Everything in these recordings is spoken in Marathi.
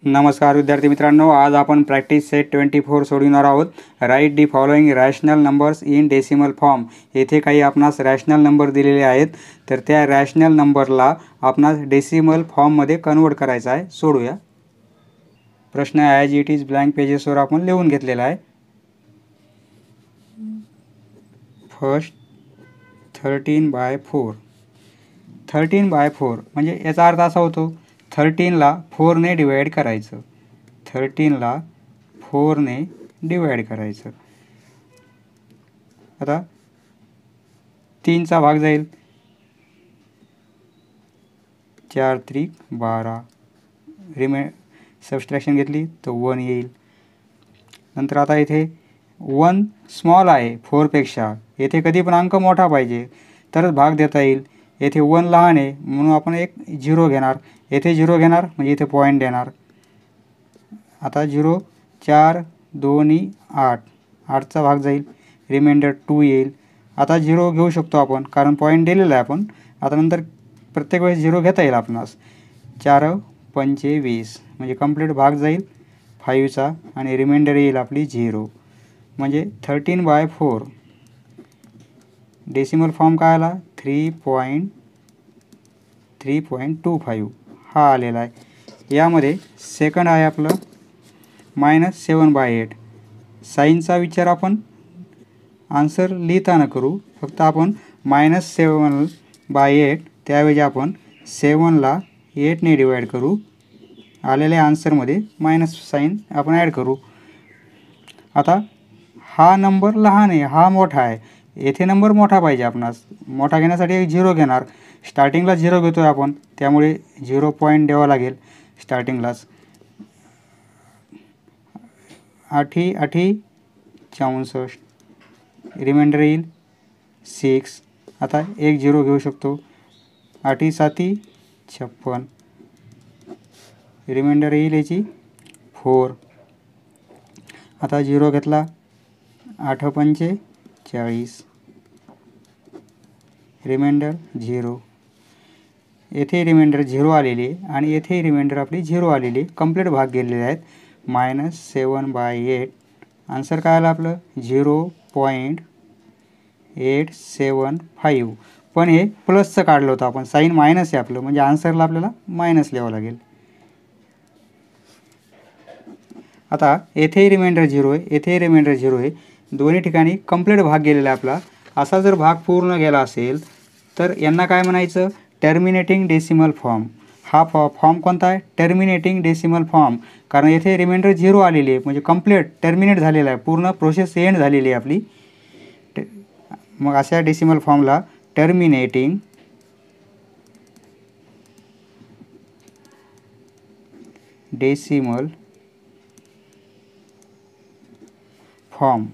नमस्कार विद्यार्थी मित्रांनो, आज आपण प्रॅक्टिस सेट 24 सोडविणार आहोत. Write the following rational numbers in decimal form. येथे काही आपणास रॅशनल नंबर दिलेले आहेत, तर त्या रॅशनल नंबरला आपणास डेसिमल फॉर्ममध्ये कन्वर्ट करायचा आहे. सोडूया. प्रश्न ॲज इट इज ब्लँक पेजेसवर आपण लिहून घेतलेला आहे. फर्स्ट 13/4. 13/4 म्हणजे याचा अर्थ असा होतो, 13ला 4ने डिवाइड करायचं. 13ला 4ने डिवाइड करायचं. आता 3चा भाग जाईल, 4 त्रिक 12. सबस्ट्रॅक्शन घेतली तर 1 येईल. नंतर आता इथे 1 स्मॉल आहे 4 पेक्षा. येथे कधी पण अंक मोठा पाहिजे तरच भाग देता येईल. येथे 1 लहान आहे म्हणून आपण एक 0 घेणार. येथे 0 घेणार म्हणजे इथे पॉईंट देणार. आता 0 4 2 8. 8चा भाग जाईल, रिमाइंडर 2 येईल. आता 0 घेऊ शकतो आपण कारण पॉईंट दिलेला आहे आपण. आता नंतर प्रत्येक वेळेस 0 घेता येईल आपणास. 4 5 20 म्हणजे कंप्लीट भाग जाईल 5चा आणि रिमाइंडर येईल आपली 0. म्हणजे 13/4 डेसिमल फॉर्म काय आला 3.25 हा आलेला आहे. यामध्ये सेकंड आहे आपलं -7/8. साईनचा विचार आपण आन्सर लिहिताना करू. फक्त आपण -7/8 त्याऐवजी आपण 7ला 8ने डिवाइड करू. आलेल्या आन्सरमध्ये मायनस साईन आपण ॲड करू. आता हा नंबर लहान आहे, हा मोठा आहे. येथे नंबर मोठा पाहिजे आपणास. मोठा घेण्यासाठी एक 0 घेणार. स्टार्टिंगला 0 घेतो आहे आपण, त्यामुळे 0 पॉईंट द्यावा लागेल स्टार्टिंगलाच. 8 64. रिमाइंडर येईल 6. आता एक 0 घेऊ शकतो. 8 7 56. रिमाइंडर येईल याची 4. आता 0 घेतला. 8 5 40. रिमाइंडर 0. येथे रिमाइंडर 0 आलेली आहे आणि येथे रिमाइंडर आपली 0 आलेली आहे. कंप्लीट भाग गेलेले आहेत. -7/8. आन्सर काय आलं आपलं 0.875. पण हे प्लसचं काढलं होतं आपण. साईन मायनस आहे आपलं, म्हणजे आन्सरला आपल्याला मायनस लिहावं लागेल. आता येथेही रिमाइंडर 0 आहे, येथेही रिमाइंडर 0 आहे. दोन्ही ठिकाणी कंप्लीट भाग गेलेला आहे आपला. असा जर भाग पूर्ण गेला असेल तर यांना काय म्हणायचं, टर्मिनेटिंग डेसिमल फॉर्म. हा फॉर्म कोणता आहे, टर्मिनेटिंग डेसिमल फॉर्म. कारण येथे रिमाइंडर 0 आलेली आहे, म्हणजे कंप्लीट टर्मिनेट झालेला आहे, पूर्ण प्रोसेस एंड झालेली आहे आपली. मग अशा डेसिमल फॉर्मला टर्मिनेटिंग डेसिमल फॉर्म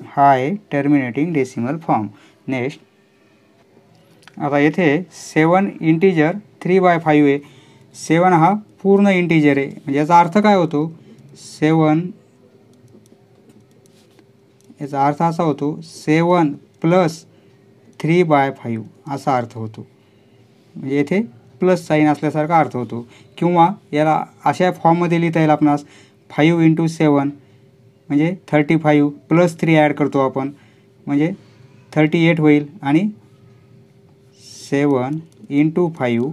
हा आहे टर्मिनेटिंग डेसिमल फॉर्म. नेक्स्ट आता येथे 7 इंटिजर 3/5 आहे. 7 हा पूर्ण इंटिजर आहे, म्हणजे याचा अर्थ काय होतो 7, याचा अर्थ असा होतो 7 + 3/5 असा अर्थ होतो. म्हणजे येथे प्लस साईन असल्यासारखा अर्थ होतो. किंवा याला अशा फॉर्ममध्ये लिहिता येईल आपणास 5 × 7 म्हणजे 35 + 3 ॲड करतो आपण म्हणजे 38 होईल. आणि 7 × 5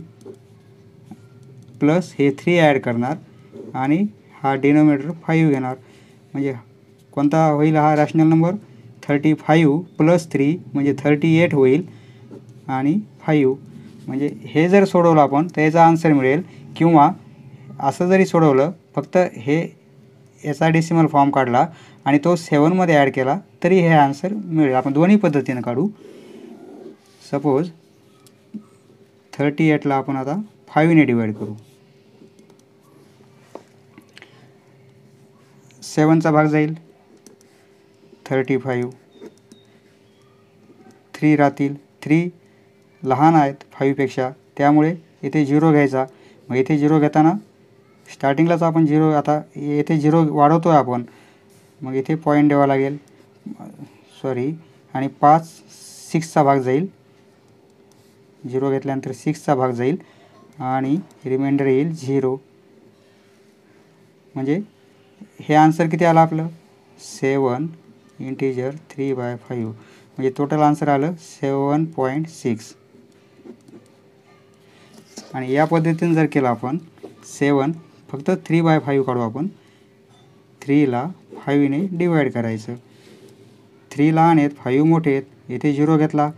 प्लस हे 3 ॲड करणार आणि हा डिनोमिनेटर 5 घेणार. म्हणजे कोणता होईल हा रॅशनल नंबर 35 + 3 म्हणजे 38 होईल आणि 5. म्हणजे हे जर सोडवलं आपण तर याचा आन्सर मिळेल. किंवा असं जरी सोडवलं, फक्त हे याचा डेसिमल फॉर्म काढला आणि तो 7मध्ये ॲड केला तरी हे आन्सर मिळेल. आपण दोन्ही पद्धतीनं काढू. सपोज 38ला आपण आता 5ने डिवाइड करू. 7चा भाग जाईल 35. 3 राहतील. 3 लहान आहेत 5 पेक्षा, त्यामुळे इथे 0 घ्यायचा. मग इथे 0 घेताना स्टार्टिंगलाच आपण 0, आता येथे 0 वाढवतो आहे आपण, मग इथे पॉईंट द्यावा लागेल. आणि 5 6चा भाग जाईल. 0 घेतल्यानंतर 6चा भाग जाईल आणि रिमाइंडर येईल 0. म्हणजे हे आन्सर किती आलं आपलं 7 इंटिजर 3/5 म्हणजे टोटल आन्सर आलं 7.6. आणि या पद्धतीने जर केलं आपण 7 फक्त 3/5 काढू आपण 3ला 5ने डिवाइड करायचं. 3 लहान आहेत 5 मोठे आहेत. इथे 0 घेतला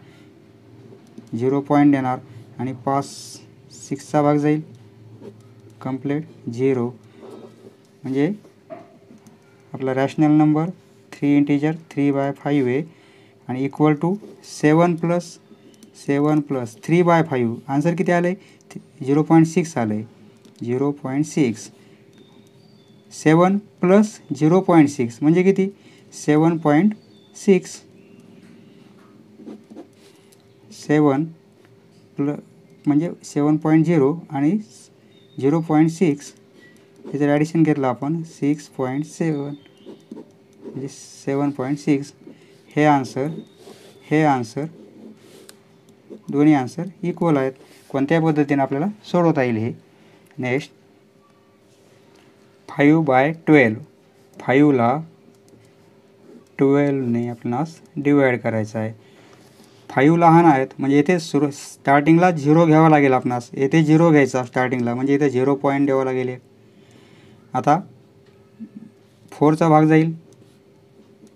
0 पॉईंट देणार आणि 6चा भाग जाईल कंप्लीट 0. म्हणजे आपला रॅशनल नंबर 3 इंटिजर 3/5 आहे आणि इक्वल टू 7 प्लस 3/5. आन्सर किती आलं आहे 0.6 आलं आहे 0.6. 7 प्लस 0.6 म्हणजे किती 7.6. 7 प्लस म्हणजे 7.0 आणि 0.6 त्याचं ॲडिशन घेतलं आपण 6.7 म्हणजे 7.6. हे आन्सर दोन्ही आन्सर इक्वल आहेत. कोणत्याही पद्धतीने आपल्याला सोडवता येईल हे. नेक्स्ट 5/12. 5ला 12ने आपणास डिवाइड करायचं आहे. 5 लहान आहेत म्हणजे इथे स्टार्टिंगला 0 घ्यावा लागेल आपणास. येथे 0 घ्यायचा स्टार्टिंगला म्हणजे इथे 0 पॉईंट द्यावा लागेल. आता 4चा भाग जाईल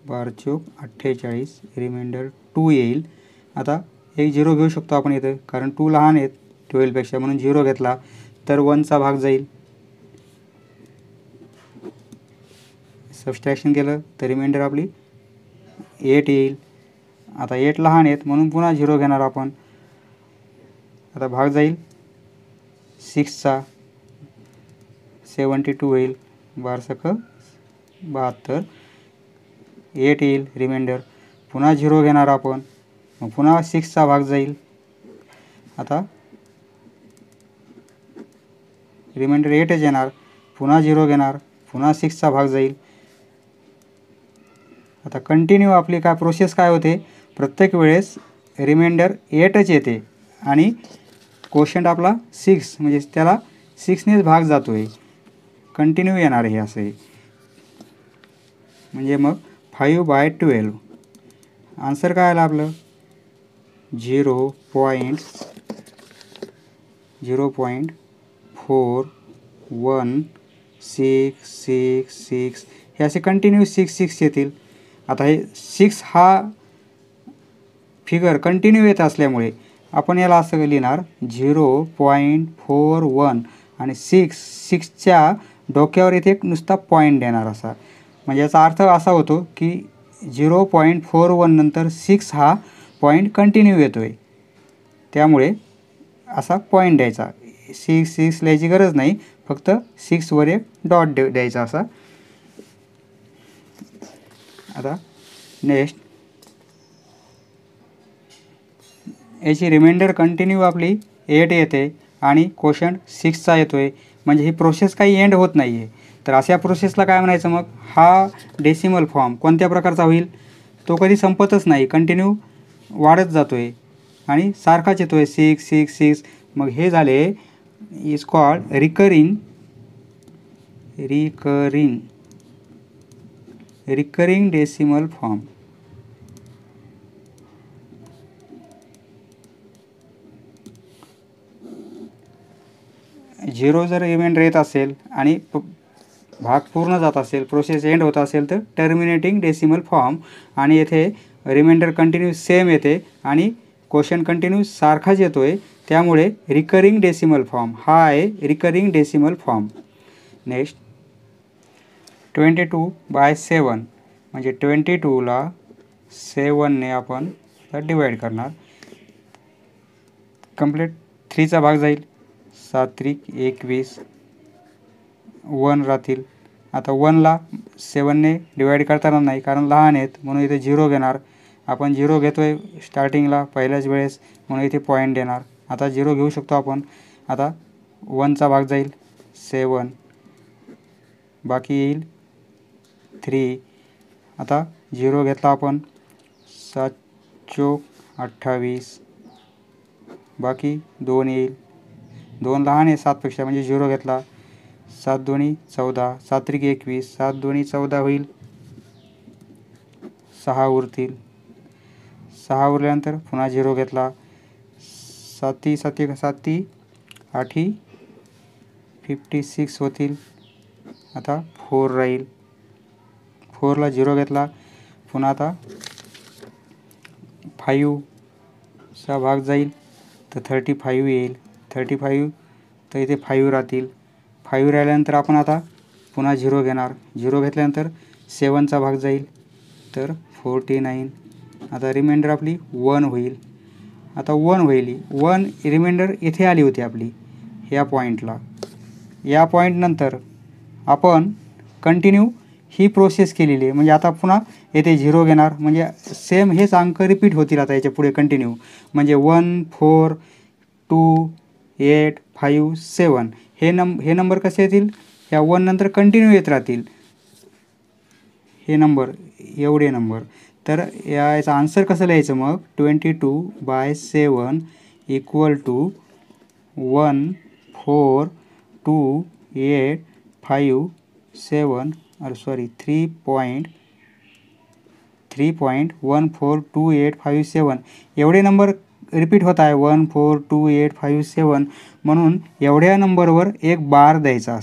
12×48 रिमाइंडर 2 येईल. आता एक 0 घेऊ शकतो आपण इथं कारण 2 लहान आहेत 12पेक्षा म्हणून 0 घेतला तर 1चा भाग जाईल. सबस्ट्रॅक्शन केलं तर रिमाइंडर आपली 8 येईल. आता 8 लहान आहेत म्हणून पुन्हा 0 घेणार आपण. आता भाग जाईल 6चा 72 होईल 12×72 8 येईल रिमाइंडर. पुन्हा 0 घेणार आपण मग पुन्हा 6चा भाग जाईल. आता रिमाइंडर 8च येणार पुन्हा 0 घेणार पुन्हा 6चा भाग जाईल. आता कंटिन्यू आपली काय प्रोसेस काय होते प्रत्येक वेळेस रिमाइंडर 8च येते आणि कोशंट आपला 6 म्हणजे त्याला 6नेच भाग जातो आहे. कंटिन्यू येणार हे असं आहे. म्हणजे मग 5/12 आन्सर काय आलं आपलं 0.4166 हे असे कंटिन्यू 6 येतील. आता हे 6 हा फिगर कंटिन्यू येत असल्यामुळे आपण याला असं लिहिणार 0.41 आणि 6च्या डोक्यावर इथे एक नुसता पॉईंट देणार असा. म्हणजे याचा अर्थ असा होतो की 0.41 नंतर 6 हा पॉईंट कंटिन्यू येतो आहे त्यामुळे असा पॉईंट द्यायचा. 6 लिहायची गरज नाही फक्त 6वर एक डॉट द्यायचा असा. आता नेक्स्ट याची रिमाइंडर कंटिन्यू आपली 8 येते आणि कोशंट 6चा येतो आहे म्हणजे ही प्रोसेस काही एंड होत नाही आहे. तर अशा प्रोसेसला काय म्हणायचं मग हा डेसिमल फॉर्म कोणत्या प्रकारचा होईल तो कधी संपतच नाही कंटिन्यू वाढत जातो आहे आणि सारखाच येतो आहे 6. मग हे झाले is called recurring decimal form. Zero जर रिमाइंडर येत असेल आणि भाग पूर्ण जात असेल प्रोसेस एंड होत असेल तर टर्मिनेटिंग डेसिमल फॉर्म. आणि येथे रिमाइंडर कंटिन्यू सेम येते आणि क्वोशंट कंटिन्यू सारखाच येतो आहे त्यामुळे रिकरिंग डेसिमल फॉर्म हा आहे रिकरिंग डेसिमल फॉर्म. नेक्स्ट 22/7 म्हणजे 22ला 7ने आपण डिवाइड करणार. कंप्लीट 3चा भाग जाईल 7×3=21 1 राहतील. आता 1ला 7ने डिवाइड करताना नाही कारण लहान आहेत म्हणून इथे 0 घेणार आपण. 0 घेतो आहे स्टार्टिंगला पहिल्याच वेळेस म्हणून इथे पॉईंट देणार. आता 0 घेऊ शकतो आपण. आता 1चा भाग जाईल 7 बाकी येईल 3. आता 0 घेतला आपण 7×28 बाकी 2 येईल 2 लहान आहे 7पेक्षा म्हणजे 0 घेतला. 7 दोन्ही 14, 7 त्रिक 21, 7 दोन्ही 14 होईल. 6 उरतील. 6 उरल्यानंतर पुन्हा 0 घेतला. 7 7 7 8 56 होतील. आता 4 राहील. 4ला 0 घेतला. पुन्हा आता 5चा भाग जाईल तर 35 येईल. 35 तर इथे 5 राहतील. 5 राहिल्यानंतर आपण आता पुन्हा 0 घेणार. 0 घेतल्यानंतर 7चा भाग जाईल तर 49. आता रिमाइंडर आपली 1 होईल. आता 1 होईल. 1 रिमाइंडर इथे आली होती आपली ह्या पॉईंटला. या पॉईंटनंतर आपण कंटिन्यू ही प्रोसेस केलेली आहे. म्हणजे आता पुन्हा येथे 0 घेणार. म्हणजे सेम हेच अंक रिपीट होतील आता याच्या पुढे कंटिन्यू. म्हणजे 1 4 2 8 5 7 हे नंबर कसे येतील? ह्या 1 नंतर कंटिन्यू येत राहतील हे नंबर, एवढे नंबर. तर याचा आन्सर कसं लिहायचं मग? 22/7 इक्वल टू 1 4 2 8 5 7 3.142857 एवढे नंबर रिपीट होत आहे. 1 4 2 8 5 7 म्हणून एवढ्या नंबरवर एक बार द्यायचा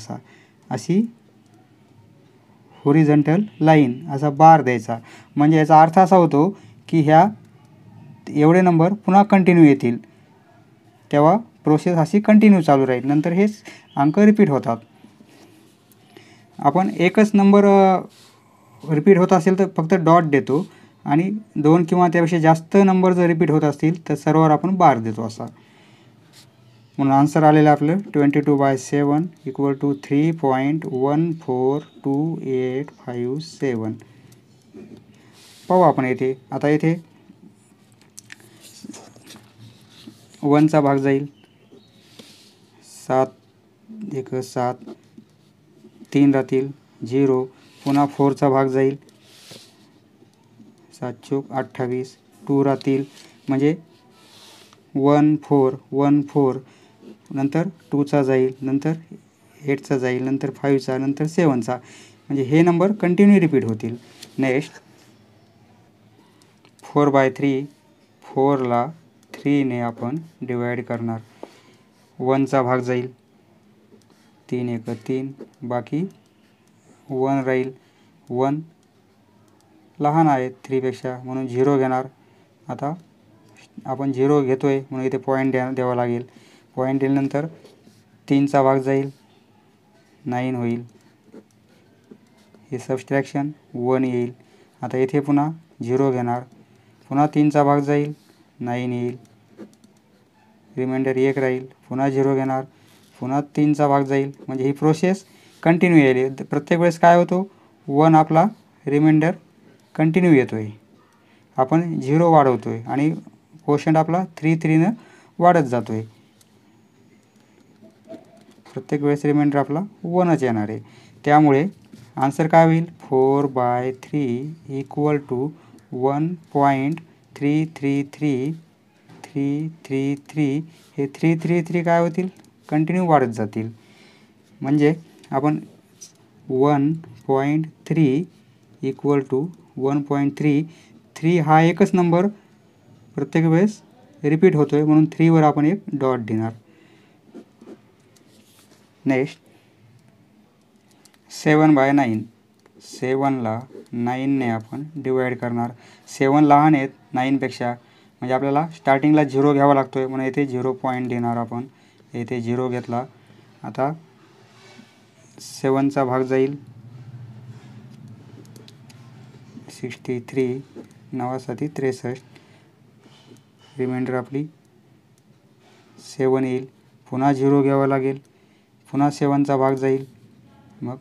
अशी हॉरिझॉन्टल लाईन असा बार द्यायचा. म्हणजे याचा अर्थ असा होतो की ह्या एवढे नंबर पुन्हा कंटिन्यू येतील. तेव्हा प्रोसेस अशी कंटिन्यू चालू राहील. नंतर हेच अंक रिपीट होतात. आपण एकच नंबर रिपीट होत असेल तर फक्त डॉट देतो आणि 2 किंवा त्यापेक्षा जास्त नंबर जर रिपीट होत असतील तर सर्वांवर आपण बार देतो असा. म्हणून आन्सर आलेलं आपलं 22/7 इक्वल टू 3.142857. पाहू आपण येथे. आता येथे 1चा भाग जाईल 7 1 7 3 राहतील 0. पुन्हा 4चा भाग जाईल 7 चौक 28 2 राहतील. म्हणजे 1 4 1 4 नंतर 2चा जाईल, नंतर 8चा जाईल, नंतर 5चा, नंतर 7चा. म्हणजे हे नंबर कंटिन्यू रिपीट होतील. नेक्स्ट 4/3 4ला 3ने आपण डिवाईड करणार. 1चा भाग जाईल 3 1 3 बाकी 1 राहील. 1 लहान आहे 3पेक्षा म्हणून 0 घेणार. आता आपण 0 घेतोय म्हणून इथे पॉईंट द्यावा लागेल. पॉईंट दिल्यानंतर 3चा भाग जाईल 9 होईल. हे सबस्ट्रॅक्शन 1 येईल. आता इथे पुन्हा 0 घेणार. पुन्हा 3चा भाग जाईल 9 येईल. रिमाइंडर 1 राहील. पुन्हा 0 घेणार. पुन्हा 3चा भाग जाईल. म्हणजे ही प्रोसेस कंटिन्यू येईल. प्रत्येक वेळेस काय होतो? 1 आपला रिमाइंडर कंटिन्यू येतोय. आपण 0 वाढवतोय आणि क्वोशंट आपला 3 3नं वाढत जातोय. प्रत्येक वेळेस रिमाइंडर आपला 1च येणार आहे. त्यामुळे आन्सर काय होईल? 4/3 इक्वल टू 1.333 हे 333 काय होतील? कंटिन्यू वाढत जातील. म्हणजे आपण 1.3 इक्वल टू 1.33 हा एकच नंबर प्रत्येक वेळेस रिपीट होतोय म्हणून 3वर आपण एक डॉट देणार. नेक्स्ट 7/9 7ला 9ने आपण डिवाईड करणार. 7 लहान आहेत 9पेक्षा म्हणजे आपल्याला स्टार्टिंगला 0 घ्यावा लागतोय म्हणून येथे 0 पॉईंट देणार आपण. येथे 0 घेतला. आता 7चा भाग जाईल 63 9 63. रिमाइंडर आपली 7 येईल. पुन्हा 0 घ्यावा लागेल. पुन्हा 7चा भाग जाईल. मग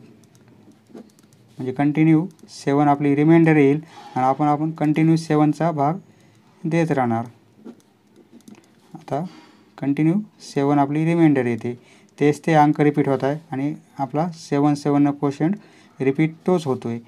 म्हणजे कंटिन्यू 7 आपली रिमाइंडर येईल आणि आपण कंटिन्यू 7चा भाग देत राहणार. आता कंटिन्यू 7 आपली रिमाइंडर येते. तेच ते अंक रिपीट होत आहे आणि आपला 7 7 क्वोशंट रिपीट तोच होतोय.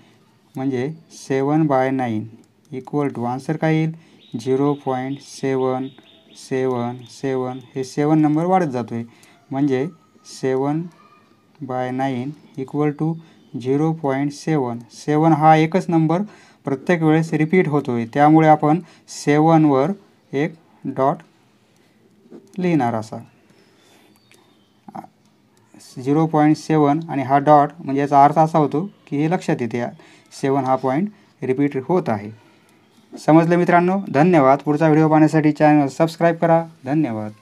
म्हणजे 7/9 इक्वल टू आन्सर काय येईल? 0.777. हे 7 नंबर वाढत जातोय. म्हणजे 7/9 इक्वल टू 0.7. 7 हा एकच नंबर प्रत्येक वेळेस रिपीट होतो आहे, त्यामुळे आपण 7वर एक डॉट लिहिणार असा. 0.7 आणि हा डॉट म्हणजे याचा अर्थ असा होतो की हे लक्षात येते 7 हा पॉईंट रिपीट होत आहे. समजलं मित्रांनो? धन्यवाद. पुढचा व्हिडिओ पाहण्यासाठी चॅनल सबस्क्राईब करा. धन्यवाद.